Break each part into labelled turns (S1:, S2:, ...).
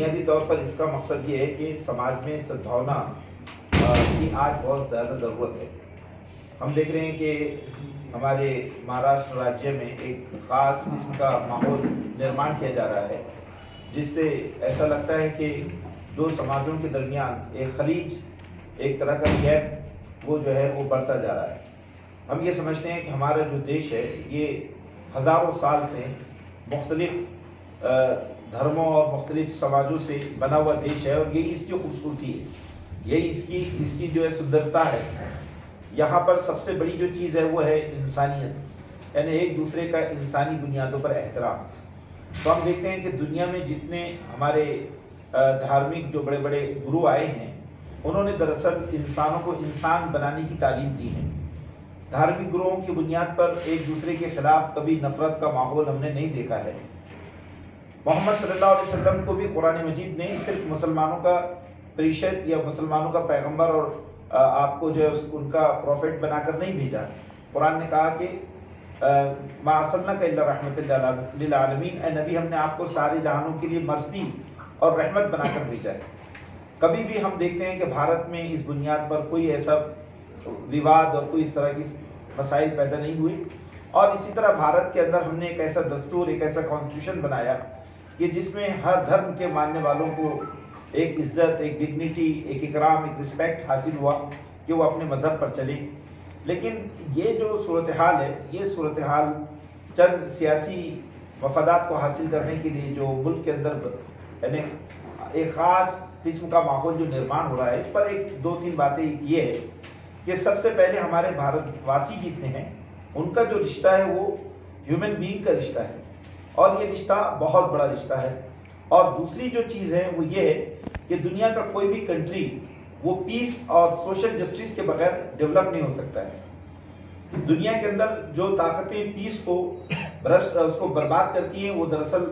S1: बुनियादी तौर पर इसका मकसद ये है कि समाज में सद्भावना की आज बहुत ज़्यादा ज़रूरत है। हम देख रहे हैं कि हमारे महाराष्ट्र राज्य में एक ख़ास किस्म का माहौल निर्माण किया जा रहा है, जिससे ऐसा लगता है कि दो समाजों के दरमियान एक खलीज, एक तरह का गैप वो जो है वो बढ़ता जा रहा है। हम ये समझते हैं कि हमारा जो देश है ये हज़ारों साल से मुख्तलिफ धर्मों और मुख्तलिफ समाजों से बना हुआ देश है, और यही इसकी खूबसूरती है, यही इसकी जो है सुंदरता है। यहाँ पर सबसे बड़ी जो चीज़ है वो है इंसानियत, यानी एक दूसरे का इंसानी बुनियादों पर एहतराम। तो हम देखते हैं कि दुनिया में जितने हमारे धार्मिक जो बड़े बड़े गुरु आए हैं, उन्होंने दरअसल इंसानों को इंसान बनाने की तालीम दी है। धार्मिक गुरुओं की बुनियाद पर एक दूसरे के खिलाफ कभी नफरत का माहौल हमने नहीं देखा है। मोहम्मद सल्लल्लाहु अलैहि वसल्लम को भी कुरान मजीद ने सिर्फ मुसलमानों का परिषद या मुसलमानों का पैगंबर और आपको जो है उनका प्रॉफिट बनाकर नहीं भेजा। कुरान ने कहा कि मा अर्सलनाका इल्ला रहमतल लिल आलमीन, ए नबी हमने आपको सारे जहानों के लिए मर्सी और रहमत बनाकर भेजा है। कभी भी हम देखते हैं कि भारत में इस बुनियाद पर कोई ऐसा विवाद और कोई इस तरह की मसाइल पैदा नहीं हुए। और इसी तरह भारत के अंदर हमने एक ऐसा दस्तूर, एक ऐसा कॉन्स्टिट्यूशन बनाया कि जिसमें हर धर्म के मानने वालों को एक इज्जत, एक डिग्निटी, एक इकराम, एक रिस्पेक्ट हासिल हुआ कि वो अपने मज़हब पर चले। लेकिन ये जो सूरत हाल है, ये सूरत हाल चंद सियासी मफादात को हासिल करने के लिए जो मुल्क के अंदर यानी एक ख़ास किस्म का माहौल जो निर्माण हो रहा है, इस पर एक दो तीन बातें ये है कि सबसे पहले हमारे भारतवासी जितने हैं उनका जो रिश्ता है वो ह्यूमन बीइंग का रिश्ता है, और ये रिश्ता बहुत बड़ा रिश्ता है। और दूसरी जो चीज़ है वो ये है कि दुनिया का कोई भी कंट्री वो पीस और सोशल जस्टिस के बगैर डेवलप नहीं हो सकता है। दुनिया के अंदर जो ताकतें पीस को भ्रष्ट उसको बर्बाद करती हैं, वो दरअसल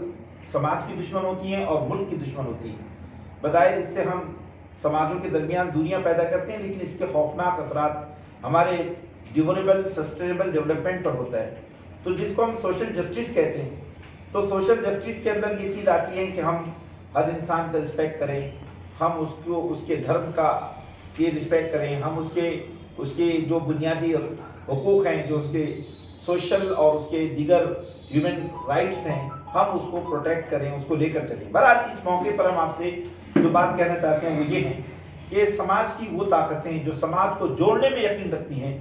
S1: समाज की दुश्मन होती हैं और मुल्क की दुश्मन होती हैं। बजाय इससे हम समाजों के दरमियान दूरियां पैदा करते हैं, लेकिन इसके खौफनाक असरात हमारे ड्यूरेबल सस्टेनेबल डेवलपमेंट पर होता है। तो जिसको हम सोशल जस्टिस कहते हैं, तो सोशल जस्टिस के अंदर ये चीज़ आती है कि हम हर इंसान का रिस्पेक्ट करें, हम उसको उसके धर्म का की रिस्पेक्ट करें, हम उसके जो बुनियादी हुकूक़ हैं, जो उसके सोशल और उसके दीगर ह्यूमन राइट्स हैं, हम उसको प्रोटेक्ट करें, उसको लेकर चलें। बहरहाल इस मौके पर हम आपसे जो बात कहना चाहते हैं वो ये है कि समाज की वो ताकतें जो समाज को जोड़ने में यकीन रखती हैं,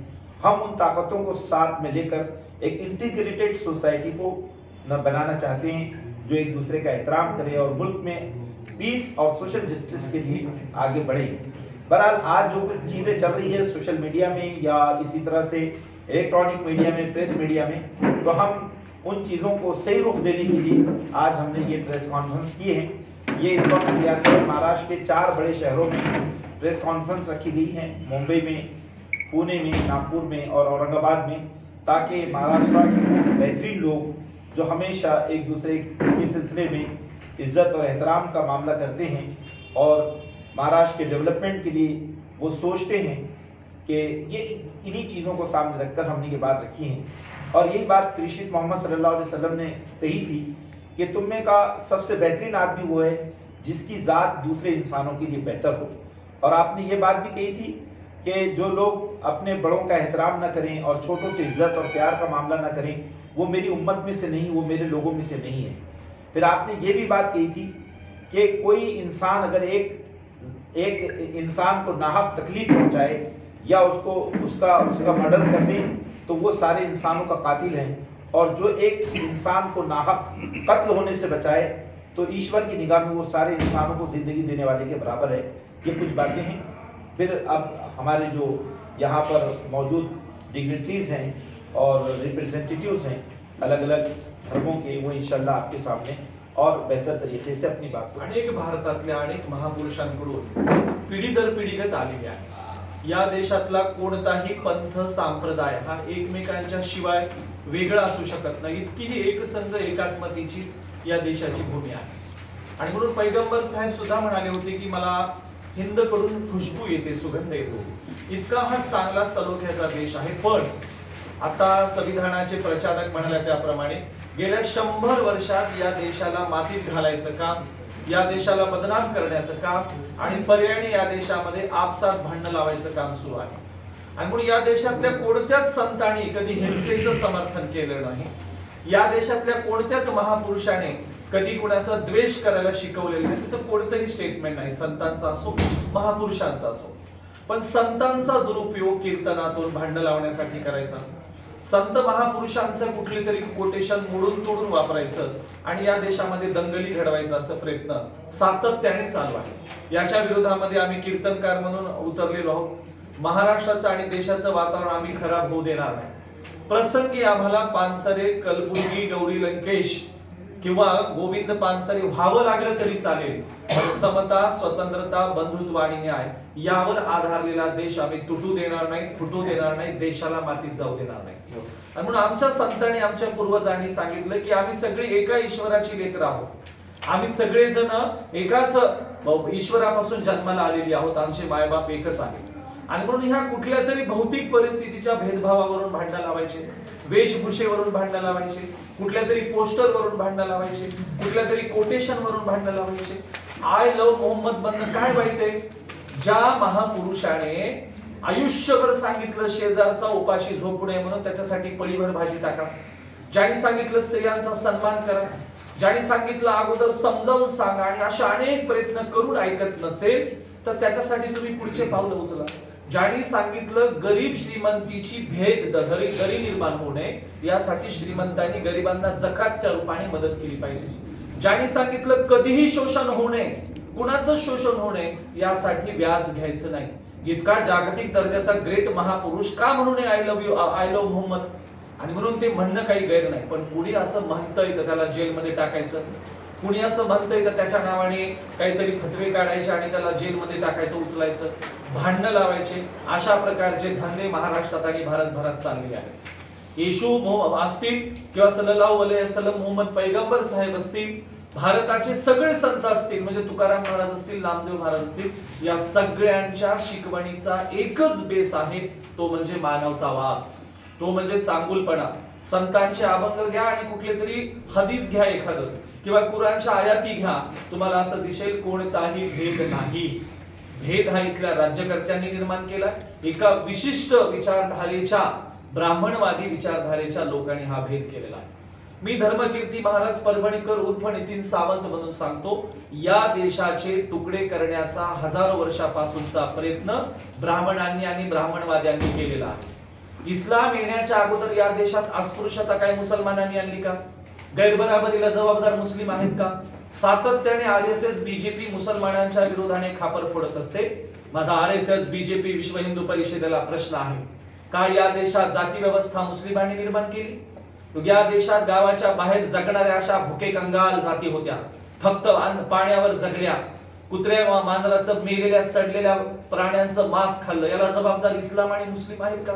S1: हम उन ताकतों को साथ में लेकर एक इंटीग्रेटेड सोसाइटी को बनाना चाहते हैं जो एक दूसरे का एहतराम करे और मुल्क में पीस और सोशल जस्टिस के लिए आगे बढ़े। बहरहाल आज जो कुछ चीज़ें चल रही है सोशल मीडिया में या इसी तरह से इलेक्ट्रॉनिक मीडिया में, प्रेस मीडिया में, तो हम उन चीज़ों को सही रुख देने के लिए आज हमने ये प्रेस कॉन्फ्रेंस किए हैं। ये इस वक्त रियासत महाराष्ट्र के 4 बड़े शहरों में प्रेस कॉन्फ्रेंस रखी गई है, मुंबई में, पुणे में, नागपुर में और औरंगाबाद में, ताकि महाराष्ट्र के बेहतरीन लोग जो हमेशा एक दूसरे के सिलसिले में इज्जत और एहतराम का मामला करते हैं और महाराष्ट्र के डेवलपमेंट के लिए वो सोचते हैं कि ये इन्हीं चीज़ों को सामने रखकर हमने ये बात रखी है। और यही बात प्रेषित मोहम्मद सल्लल्लाहु अलैहि वसल्लम ने कही थी कि तुम में का सबसे बेहतरीन आदमी वो है जिसकी ज़ात दूसरे इंसानों के लिए बेहतर हो। और आपने ये बात भी कही थी कि जो लोग अपने बड़ों का एहतराम न करें और छोटों से इज्जत और प्यार का मामला न करें, वो मेरी उम्मत में से नहीं, वो मेरे लोगों में से नहीं है। फिर आपने ये भी बात कही थी कि कोई इंसान अगर एक इंसान को नाहक तकलीफ पहुंचाए या उसका मर्डर कर दे तो वो सारे इंसानों का कातिल है, और जो एक इंसान को नाहक कत्ल होने से बचाए तो ईश्वर की निगाह में वो सारे इंसानों को ज़िंदगी देने वाले के बराबर है। ये कुछ बातें हैं। फिर अब हमारे जो यहाँ पर मौजूद डिग्निटरीज़ हैं और रिप्रेजेंटेटिव्स हैं अलग अलग धर्मों के, वो इंशाल्लाह आपके सामने और बेहतर तरीके से अपनी बात करें।
S2: अनेक भारतातल्या अनेक महापुरुषांकडून पिढी दर पिढीगत आलेले आहे। या देशातला कोणताही पंथ संप्रदाय हा एकमेकांच्या शिवाय वेगळा असू शकत नाही, इतकी ही एकसंघ एकात्मतेची या देशाची भूमी आहे। आणि म्हणून पैगंबर साहेब सुद्धा म्हणाले होते की मला हिंदकडून खुशबू येते, सुगंध येतो, इतका हा चांगला सलोख्याचा देश आहे। पण आता संविधानाचे प्रचारक म्हणाले त्याप्रमाणे गेल्या 100 वर्षात या देशाला मातीत घालायचं काम या देशाला बदनाम करण्याचं काम आणि पर्यायाने या देशामध्ये आपसात भांडण लावायचं काम सुरू आहे. आणि म्हणून या देशातल्या कोणत्याच संतांनी कधी हिंसेचं समर्थन केलं नाही. या देशातल्या कोणत्याच महापुरुषाने कधी कोणाचा द्वेष करायला शिकवलेलं नाही. तसं कोणतंही स्टेटमेंट नाही, संतांचा असो महापुरुषांचा असो. पण संतांचा दुरुपयोग कीर्तनातून भांडण लावण्यासाठी करायचा, संत महापुरुषांचं कुठली तरी कोटेशन मोडून तोडून वापरायचं आणि या देशामध्ये दंगली घडवायचा असा प्रयत्न सातत्याने चालू आहे. याच्या विरोधामध्ये आम्ही कीर्तनकार म्हणून उतरलेलो आहोत. महाराष्ट्राचं आणि देशाचं वातावरण आम्ही खराब होऊ देणार नाही. प्रसंगी आम्हाला पानसरे, कलबुर्गी, गौरी लंकेश किंवा गोविंद पानसरे व्हावं लागलं तरी चालेल. समता, स्वतंत्रता, बंधुत्व आणि न्याय यावर आधारलेला देश आम्ही तुटू देणार नाही, फुटू देणार नाही, देशाला मातीत जाऊ देणार नाही. आणि म्हणून आमच्या संतांनी, आमच्या पूर्वजांनी सांगितलं की आम्ही सगळे एका ईश्वराची लेकरं आहोत. आम्ही सगळेजण एकाच ईश्वरापासून जन्माला आलेली आहोत. आमचे मायबाप एकच आहेत. आणि म्हणून ह्या कुठल्या तरी भौतिक परिस्थितीच्या भेदभावावरून भांडण लावायचे, वेशभूषेवरून भांडण लावायचे, कुठल्या तरी पोस्टरवरून भांडण लावायचे, कुठल्या तरी कोटेशनवरून भांडण लावायचे. आय लव्ह मोहम्मद बनणं काय वाईट आहे? ज्या महापुरुषाने आयुष्यभर सांगितलं शेजारचा उपाशी झोपू नये म्हणून त्याच्यासाठी पळीभर भाजी टाका, ज्याने सांगितलं स्त्रियांचा सन्मान करा, ज्याने सांगितलं अगोदर समजावून सांगा आणि अशा अनेक प्रयत्न करून ऐकत नसेल तर त्याच्यासाठी तुम्ही पुढचे पावलं उचला. ज्याने सांगितलं गरीब श्रीमंतीची भेद दरी निर्माण होऊ नये यासाठी श्रीमंतांनी गरिबांना जकातच्या रूपाने मदत केली पाहिजे. ज्याने सांगितलं कधीही शोषण होऊ नये, कुणाचं शोषण होऊ नये यासाठी व्याज घ्यायचं नाही. इतका जागतिक दर्जाचा ग्रेट महापुरुष का म्हणू नये आय लव्ह मोहम्मद? आणि म्हणून ते म्हणणं काही गैर नाही. पण कुणी असं म्हणतंय तर त्याला जेलमध्ये टाकायचं, कुणी असं म्हणतंय तर त्याच्या नावाने काहीतरी फतवे काढायचे आणि त्याला जेलमध्ये टाकायचं, उचलायचं, भांडणं लावायचे. अशा प्रकारचे धंदे महाराष्ट्रात आणि भारतभरात चालले आहेत. येशू असतील किंवा सल्लल्लाहु अलैहि वसल्लम मोहम्मद पैगंबर साहेब असतील, भारताचे सगळे संत असतील, म्हणजे तुकाराम महाराज असतील, नामदेव महाराज असतील, या सगळ्यांच्या शिकवणीचा एकच बेस आहे, तो म्हणजे मानवतावाद, तो म्हणजे चांगुलपणा. संतांचे अभंग घ्या आणि कुठले तरी हदीस घ्या एखादं किंवा कुराणच्या आयाती घ्या, तुम्हाला असं दिसेल कोणताही भेद नाही. भेद हा इथल्या राज्यकर्त्यांनी निर्माण केला. एका विशिष्ट विचारधारेच्या, ब्राह्मणवादी विचारधारेच्या लोकांनी हा भेद केलेला आहे. मी धर्मकीर्ती महाराज परभणीकर उर्फ नितीन सावंत म्हणून सांगतो, या देशाचे तुकडे करण्याचा हजारो वर्षापासूनचा प्रयत्न ब्राह्मणांनी आणि ब्राह्मणवाद्यांनी केलेला आहे. इस्लाम येण्याच्या अगोदर या देशात अस्पृश्यता काय मुसलमानांनी आणली का? गैरबराबरीला जबाबदार मुस्लिम आहेत का? सातत्याने आरएसएस बीजेपी मुसलमानांच्या विरोधाने खापर फोडत असते. माझा आरएसएस बीजेपी विश्व हिंदू परिषदेला प्रश्न आहे, का या देशात जाती व्यवस्था मुस्लिमांनी निर्माण केली? या देशात गावाच्या बाहेर जगणाऱ्या अशा भुके कंगाल जाती होत्या, फक्त पाण्यावर जगल्या, कुत्र्या मांजराचं मेलेल्या सडलेल्या प्राण्यांचं मांस खाल्लं. याला जबाबदार इस्लाम आणि मुस्लिम आहेत का?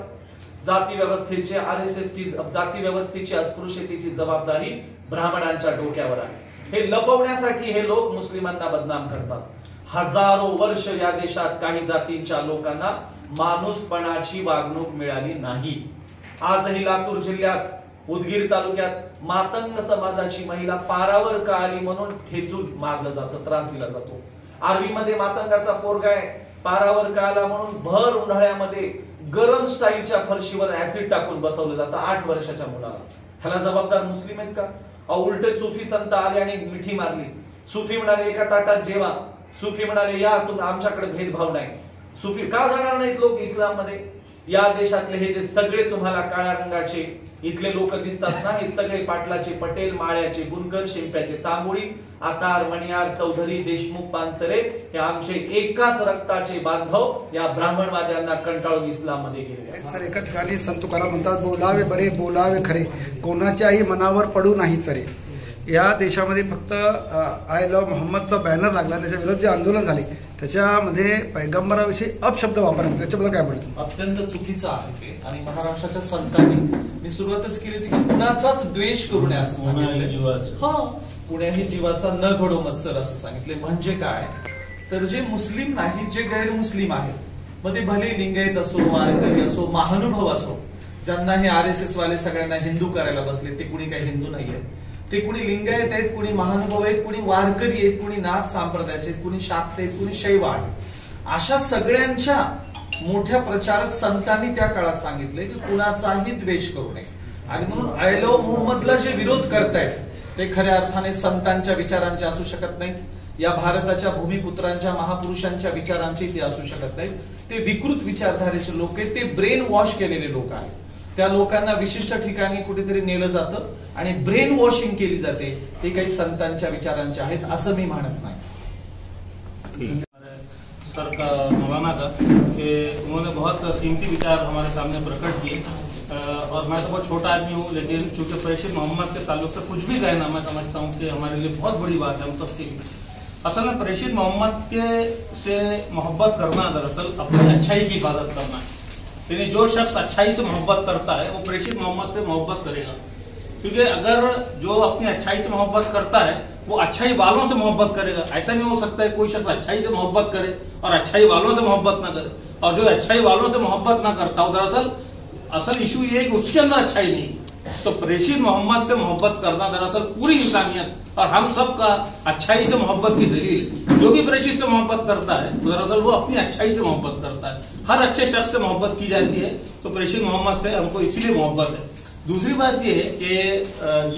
S2: जाती व्यवस्थेची, आरएसएसची जाती व्यवस्थेची, अस्पृश्यतेची जबाबदारी ब्राह्मणांच्या डोक्यावर आहे. हे लपवण्यासाठी हे लोक मुस्लिमांना बदनाम करतात. हजारो वर्ष या देशात काही जातींच्या लोकांना माणूसपणाची वागणूक मिळाली नाही. आजही लातूर जिल्ह्यात उदगीर तालुक्यात मातंग समाजाची महिला पारावर का आली म्हणून ठेचून मारलं जातं, त्रास दिला जातो. आर्वीमध्ये मातंगाचा पोरगा आहे, पारावर का आला म्हणून भर उन्हाळ्यामध्ये गरम स्टाईलच्या फरशीवर ऍसिड टाकून बसवलं जातं 8 वर्षाच्या मुलाला. ह्याला जबाबदार मुस्लिम आहेत का? उलटे सुफी संत आले आणि मिठी मारली. सुफी म्हणाले एका ताटात जेवा. सुफी म्हणाले या तुम्ही, आमच्याकडे भेदभाव नाही. सुफी का जाणार नाहीत लोक इस्लाम मध्ये? या देशातले हे जे सगळे तुम्हाला काळ्या रंगाचे इथले लोक दिसतात ना, हे सगळे पाटलाचे, पटेल, माळ्याचे, बुनकर, शिंप्याचे, तांबोळी, आतार, मणियार, चौधरी, देशमुख, पानसरे हे आमचे एकाच रक्ताचे बांधव या ब्राह्मणवाद्यांना कंटाळून इस्लाम मध्ये गेले.
S3: सर एका ठिकाणी संत तुकाराम म्हणतात, बोलावे बरे बोलावे खरे, कोणाच्याही मनावर पडू नाही चरे. या देशामध्ये फक्त आय लव्ह मोहम्मदचा बॅनर लागला, त्याच्या विरोधात जे आंदोलन झाले त्याच्यामध्ये पैगंबराविषयी अपशब्द वापरले, त्याच्याबद्दल काय बोलतो?
S2: अत्यंत चुकीचं आहे ते. आणि महाराष्ट्राच्या संतांनी, मी सुरुवातच केली होती की कुणाचाच द्वेष करू नये असं सांगितलं. कुण्याही जीवाचा न घडो मत्सर असं सांगितले. म्हणजे काय तर जे मुस्लिम नाहीत, जे गैरमुस्लिम आहेत, मग ते भले लिंगायत असो, वारकरी असो, महानुभव असो, ज्यांना हे आरएसएस वाले सगळ्यांना हिंदू करायला बसले, ते कुणी काही हिंदू नाहीये. ते कुणी लिंगायत आहेत, कुणी महानुभाव आहेत, कुणी वारकरी आहेत, कुणी नाथ संप्रदायाचे आहेत, कुणी शाक्त आहेत, कुणी शैव आहे. अशा सगळ्यांच्या मोठ्या प्रचारक संतांनी त्या काळात सांगितले की कुणाचाही द्वेष करू नये. आणि म्हणून आय लव्ह मोहम्मदला जे विरोध करतायत ते खऱ्या अर्थाने संतांच्या विचारांचे असू शकत नाहीत, या भारताच्या भूमिपुत्रांच्या महापुरुषांच्या विचारांचे ते असू शकत नाहीत. ते विकृत विचारधारेचे लोक आहेत, ते ब्रेन वॉश केलेले लोक आहेत. त्या लोकांना विशिष्ट ठिकाणी कुठेतरी नेलं जातं आणि ब्रेन वॉशिंग केली जाते. ते काही संतांच्या विचारांचे आहेत असं मी म्हणत नाही.
S4: सर का मौलाना का कि उन्होंने बहुत कीमती विचार हमारे सामने प्रकट किए, और मैं तो बहुत छोटा आदमी हूँ, लेकिन चूंकि प्रेषित मोहम्मद के ताल्लुक से कुछ भी कहना मैं समझता हूँ कि हमारे लिए बहुत बड़ी बात है हम सबके लिए. असल में प्रेषित मोहम्मद के से मोहब्बत करना दरअसल अपनी अच्छाई की हिफाजत करना है. यानी जो शख्स अच्छाई से मोहब्बत करता है वो प्रेषित मोहम्मद से मोहब्बत करेगा, क्योंकि अगर जो अपनी अच्छाई से मोहब्बत करता है वो अच्छाई वालों से मोहब्बत करेगा. ऐसा नहीं हो सकता है कोई शख्स अच्छाई से मोहब्बत करे और अच्छाई वालों से मोहब्बत ना करे. और जो अच्छाई वालों से मोहब्बत ना करता हो, दरअसल असल इशू ये है कि उसके अंदर अच्छाई नहीं. तो प्रेषित मोहम्मद से मोहब्बत करना दरअसल पूरी इंसानियत और हम सब का अच्छाई से मोहब्बत की दलील. जो भी प्रेषित से मोहब्बत करता है दरअसल वो अपनी अच्छाई से मोहब्बत करता है. हर अच्छे शख्स से मोहब्बत की जाती है, तो प्रेषित मोहम्मद से हमको इसीलिए मोहब्बत है. दूसरी बात ये है कि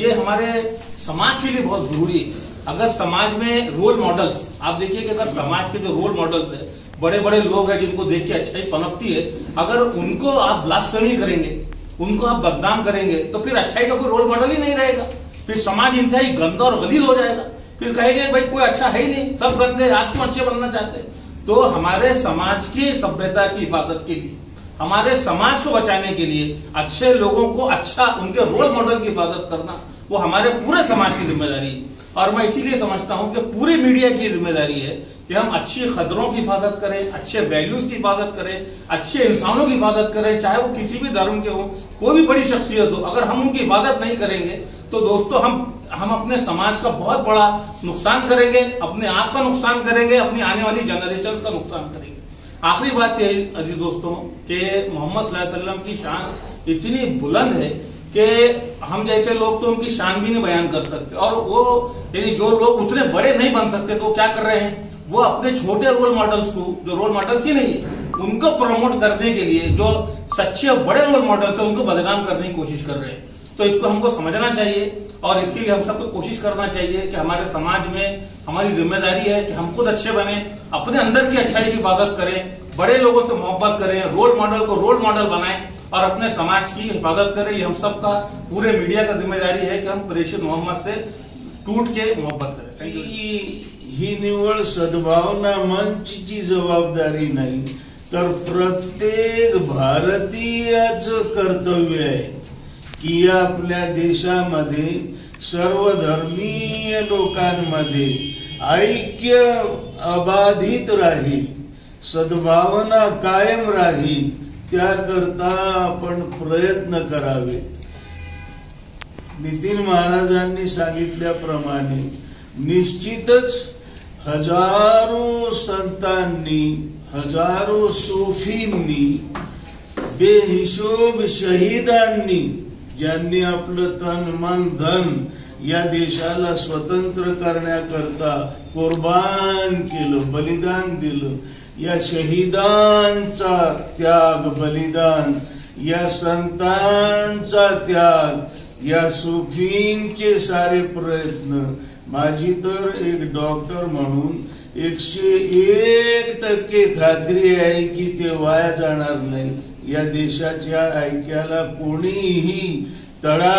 S4: ये हमारे समाज के लिए बहुत जरूरी है. अगर समाज में रोल मॉडल्स आप देखिए कि अगर समाज के जो रोल मॉडल्स है, बड़े बड़े लोग हैं जिनको देख के अच्छाई पनपती है, अगर उनको आप ब्लास्फेमी करेंगे, उनको आप बदनाम करेंगे, तो फिर अच्छाई का कोई रोल मॉडल ही नहीं रहेगा. फिर समाज इंतहाई गंदा और गलील हो जाएगा. फिर कहेंगे भाई कोई अच्छा है ही नहीं, सब गंदे, आप क्यों अच्छे बनना चाहते हैं. तो हमारे समाज की सभ्यता की हिफाजत के लिए, हमारे समाज को बचाने के लिए अच्छे लोगों को अच्छा उनके रोल मॉडल की हिफाजत करना वो हमारे पूरे समाज की जिम्मेदारी है. और मैं इसीलिए समझता हूं कि पूरी मीडिया की जिम्मेदारी है कि हम अच्छी खबरों की हिफाजत करें, अच्छे वैल्यूज की हिफाजत करें, अच्छे इंसानों की हिफाजत करें, चाहे वो किसी भी धर्म के हो, कोई भी बड़ी शख्सियत हो. अगर हम उनकी हिफाजत नहीं करेंगे तो दोस्तों हम अपने समाज का बहुत बड़ा नुकसान करेंगे, अपने आप का नुकसान करेंगे, अपनी आने वाली जनरेशन का नुकसान करेंगे. आखिरी बात यही अजीज दोस्तों कि मोहम्मद सल्लल्लाहु अलैहि वसल्लम की शान इतनी बुलंद है कि हम जैसे लोग तो उनकी शान भी नहीं बयान कर सकते. और वो यानी जो लोग उतने बड़े नहीं बन सकते तो क्या कर रहे हैं, वो अपने छोटे रोल मॉडल्स को, जो रोल मॉडल्स ही नहीं है, उनको प्रमोट करने के लिए जो सच्चे बड़े रोल मॉडल्स हैं उनको बदनाम करने की कोशिश कर रहे हैं. तो इसको हमको समझना चाहिए और इसके लिए हम सबको कोशिश करना चाहिए कि हमारे समाज में हमारी जिम्मेदारी है कि हम खुद अच्छे बने, अपने अंदर की अच्छाई की हिफाजत करें, बड़े लोगों से मोहब्बत करें, रोल मॉडल को रोल मॉडल बनाएं और अपने समाज की हिफाजत करें. ये हम सबका पूरे मीडिया का जिम्मेदारी है कि हम प्रेषित मोहम्मद से टूट के मोहब्बत करें.
S5: ही निवळ सद्भावना मंचची जबाबदारी नाही, तर प्रत्येक भारतीयाचं कर्तव्य आहे की आपल्या देशामध्ये सर्वधर्मीय लोकांमध्ये ऐक्य अबाधित राहील, सद्भावना कायम राहील, त्याकरता आपण प्रयत्न करावेत. नितीन महाराजांनी सांगितल्याप्रमाणे निश्चितच हजारो संतांनी, हजारो सूफींनी, बेहिशोब शहीदांनी, ज्यांनी आपलं तन मन धन या देशाला स्वतंत्र करण्याकरता कुर्बान केलं, बलिदान दिलं, या शहीदांचा त्याग, बलिदान, या संतांचा त्याग, या सूफींचे सारे प्रयत्न, माझी तर एक डॉक्टर म्हणून 101% खात्री आहे की ते वाया जाणार नाही. या देशाच्या ऐक्याला कोणीही तडा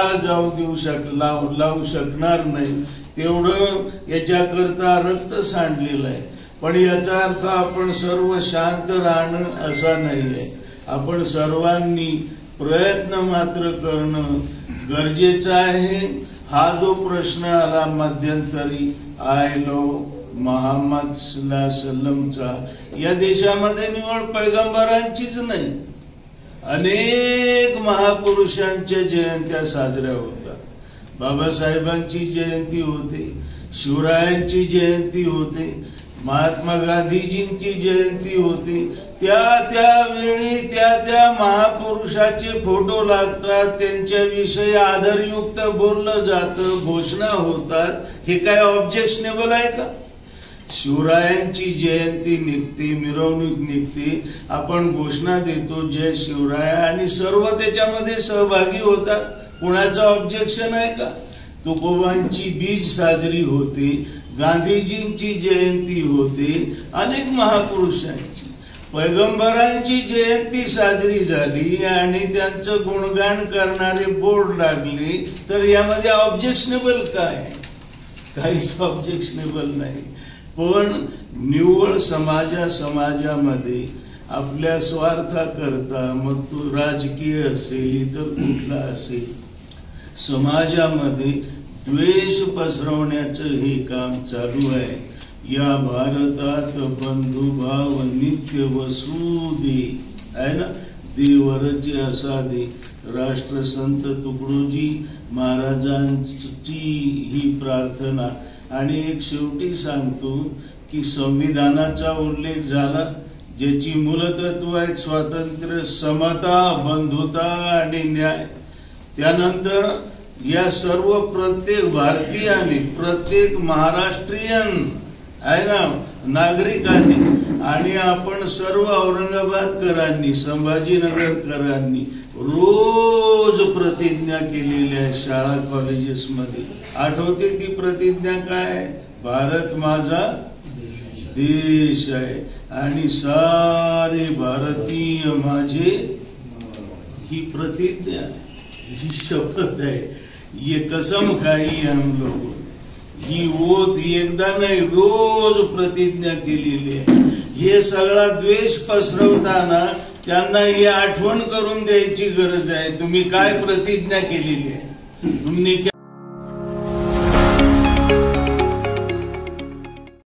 S5: लावू शकणार नाही. तेवढं याच्याकरता रक्त सांडलेलं आहे. पण याचा अर्थ आपण सर्व शांत राहणं असा नाही आहे. आपण सर्वांनी प्रयत्न मात्र करणं गरजेचं आहे. हा जो प्रश्न आला मध्यंतरी आय लव्ह मोहम्मद सल्लल्लाहु अलैहि वसल्लमचा, या देशामध्ये निवड पैगंबरांचीच नाही, अनेक महापुरुषांच्या जयंत्या साजऱ्या होतात. बाबासाहेबांची जयंती होते, शिवरायांची जयंती होते, महात्मा गांधीजींची जयंती होते, त्यावेळी त्या महापुरुषाचे फोटो लागतात, त्यांच्याविषयी आदरयुक्त बोललं जातं, घोषणा होतात. हे काय ऑब्जेक्शनेबल आहे का? शिवरायांची जयंती निघते, मिरवणूक निघते, आपण घोषणा देतो जय शिवराय आणि सर्व त्याच्यामध्ये सहभागी होतात. कुणाचं ऑब्जेक्शन आहे का? तुकोबांची बीज साजरी होते, गांधीजींची जयंती होते, अनेक महापुरुषांची, पैगंबरांची जयंती साजरी झाली आणि त्यांचं गुणगान करणारे बोर्ड लागले, तर यामध्ये ऑब्जेक्शनेबल काय? काहीच ऑब्जेक्शनेबल नाही. पण निव्वळ समाजामध्ये आपल्या स्वार्थाकरता, मग तो राजकीय असेल इतर कुठला असेल, समाजामध्ये द्वेष पसरवण्याचं हे काम चालू आहे. या भारतात बंधुभाव नित्य वसुदे आहे ना, देवरचे असादे. राष्ट्रसंत तुकडोजी महाराजांची ही प्रार्थना. आणि एक शेवटी सांगतो की संविधानाचा उल्लेख झाला, ज्याची मूलतत्व आहेत स्वातंत्र्य, समता, बंधुता आणि न्याय. त्यानंतर या सर्व प्रत्येक भारतीयाने, प्रत्येक महाराष्ट्रीयन आहे ना नागरिकांनी आणि आपण सर्व औरंगाबादकरांनी, संभाजीनगरकरांनी रोज प्रतिज्ञा केलेल्या आहे शाळा कॉलेजेसमध्ये. आठवते ती प्रतिज्ञा काय? भारत माझा देश आहे आणि सारे भारतीय माझे. ही प्रतिज्ञा आहे, ही शपथ आहे. ये कसम खाई हम लोग. ही ओथ एकदा नाही, रोज प्रतिज्ञा केलेली आहे. हे सगळा द्वेष पसरवताना त्यांना ही आठवण करून द्यायची गरज आहे. तुम्ही काय प्रतिज्ञा केलेली आहे, तुम्ही